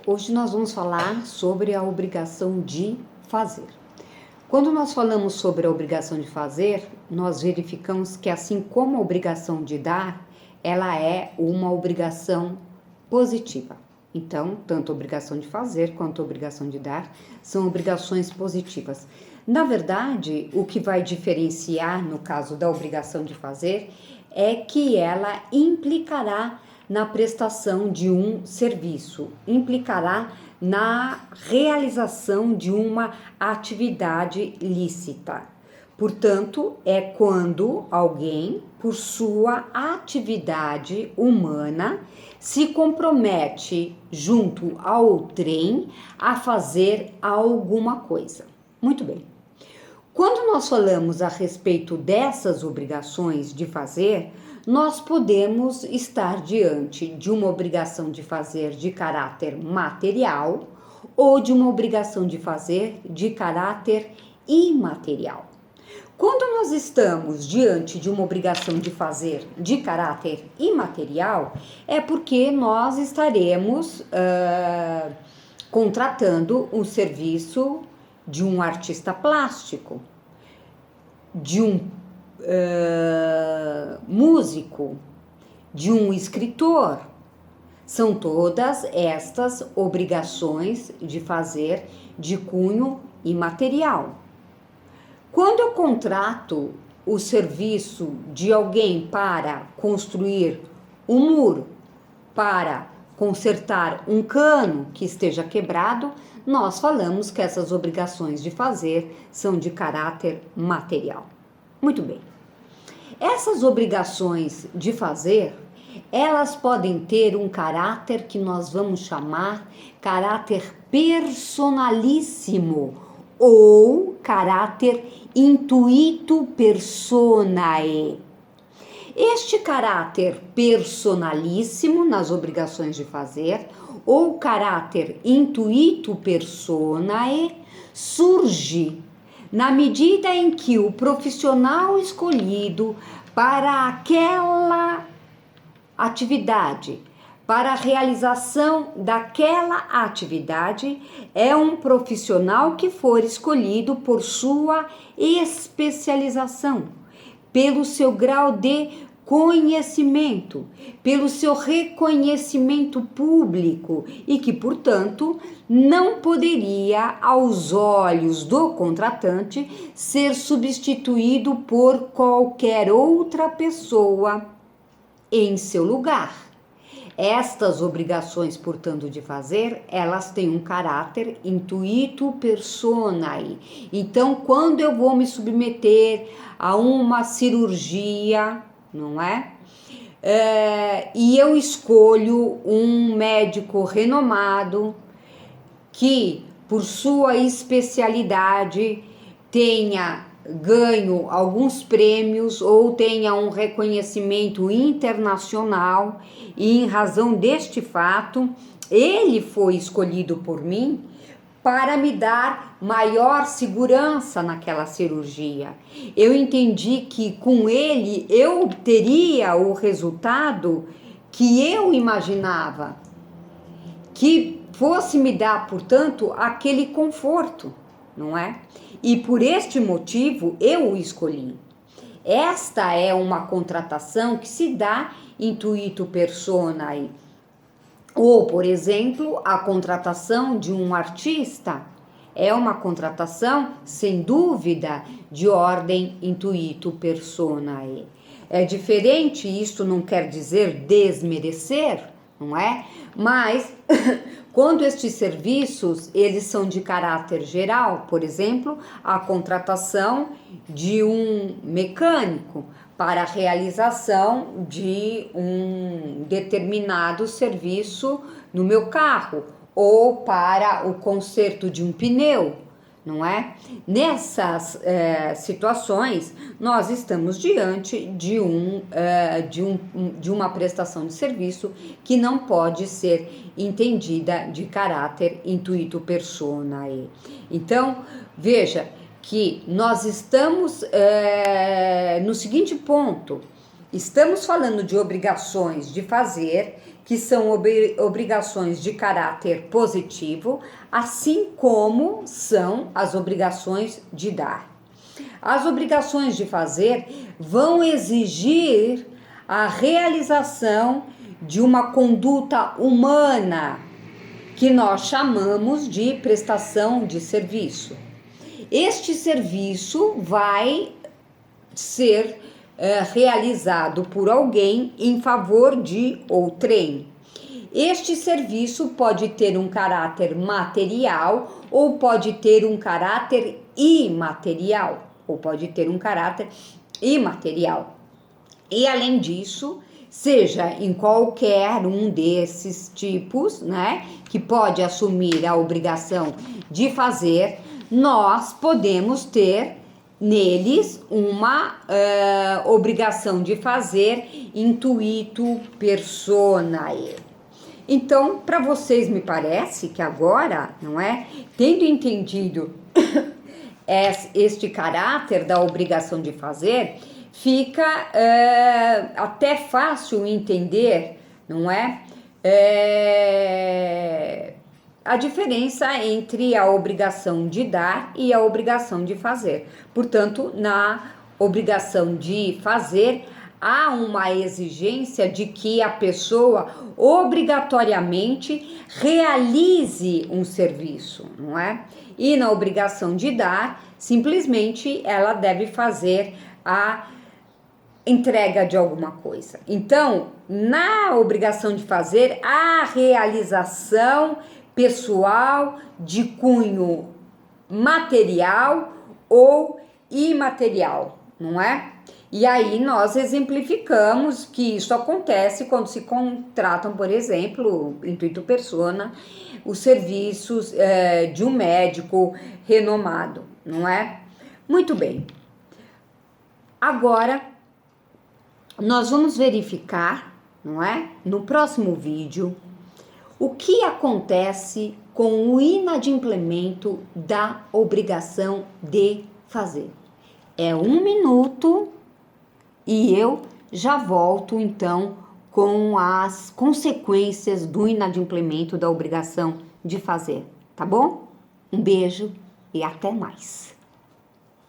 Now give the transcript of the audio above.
Hoje nós vamos falar sobre a obrigação de fazer. Quando nós falamos sobre a obrigação de fazer, nós verificamos que assim como a obrigação de dar, ela é uma obrigação positiva. Então, tanto a obrigação de fazer quanto a obrigação de dar são obrigações positivas. Na verdade, o que vai diferenciar no caso da obrigação de fazer é que ela implicará na prestação de um serviço, implicará na realização de uma atividade lícita. Portanto, é quando alguém, por sua atividade humana, se compromete junto ao trem a fazer alguma coisa. Muito bem. Quando nós falamos a respeito dessas obrigações de fazer, nós podemos estar diante de uma obrigação de fazer de caráter material ou de uma obrigação de fazer de caráter imaterial. Quando nós estamos diante de uma obrigação de fazer de caráter imaterial, é porque nós estaremos contratando um serviço de um artista plástico, de um músico, de um escritor. São todas estas obrigações de fazer de cunho imaterial. Quando eu contrato o serviço de alguém para construir um muro, para consertar um cano que esteja quebrado, nós falamos que essas obrigações de fazer são de caráter material. Muito bem. Essas obrigações de fazer, elas podem ter um caráter que nós vamos chamar caráter personalíssimo ou caráter intuito personae. Este caráter personalíssimo nas obrigações de fazer ou caráter intuito personae surge na medida em que o profissional escolhido para aquela atividade, para a realização daquela atividade, é um profissional que for escolhido por sua especialização, pelo seu grau de conhecimento, pelo seu reconhecimento público e que, portanto, não poderia, aos olhos do contratante, ser substituído por qualquer outra pessoa em seu lugar. Estas obrigações, portanto, de fazer, elas têm um caráter intuito personae. Então, quando eu vou me submeter a uma cirurgia, não é? E eu escolho um médico renomado que, por sua especialidade, tenha ganho alguns prêmios ou tenha um reconhecimento internacional e, em razão deste fato, ele foi escolhido por mim para me dar maior segurança naquela cirurgia. Eu entendi que com ele eu obteria o resultado que eu imaginava, que fosse me dar, portanto, aquele conforto, não é? E por este motivo eu o escolhi. Esta é uma contratação que se dá intuito personae. Ou, por exemplo, a contratação de um artista é uma contratação, sem dúvida, de ordem intuito personae. É diferente, isto não quer dizer desmerecer, não é? Mas quando estes serviços, eles são de caráter geral, por exemplo, a contratação de um mecânico para a realização de um determinado serviço no meu carro, ou para o conserto de um pneu, não é? Nessas situações, nós estamos diante de uma prestação de serviço que não pode ser entendida de caráter intuito personae. Então, veja que nós estamos no seguinte ponto: estamos falando de obrigações de fazer que são obrigações de caráter positivo, assim como são as obrigações de dar. As obrigações de fazer vão exigir a realização de uma conduta humana, que nós chamamos de prestação de serviço. Este serviço vai ser realizado por alguém em favor de outrem. Este serviço pode ter um caráter material ou pode ter um caráter imaterial, E além disso, seja em qualquer um desses tipos, né, que pode assumir a obrigação de fazer, nós podemos ter neles uma obrigação de fazer intuito personae. Então, para vocês, me parece que agora, não é, tendo entendido este caráter da obrigação de fazer, fica até fácil entender, não é, a diferença entre a obrigação de dar e a obrigação de fazer. Portanto, na obrigação de fazer, há uma exigência de que a pessoa obrigatoriamente realize um serviço, não é? E na obrigação de dar, simplesmente ela deve fazer a entrega de alguma coisa. Então, na obrigação de fazer, a realização pessoal de cunho material ou imaterial, não é? E aí nós exemplificamos que isso acontece quando se contratam, por exemplo, intuito persona, os serviços de um médico renomado, não é? Muito bem. Agora, nós vamos verificar, não é? No próximo vídeo, o que acontece com o inadimplemento da obrigação de fazer. É 1 minuto e eu já volto então com as consequências do inadimplemento da obrigação de fazer, tá bom? Um beijo e até mais.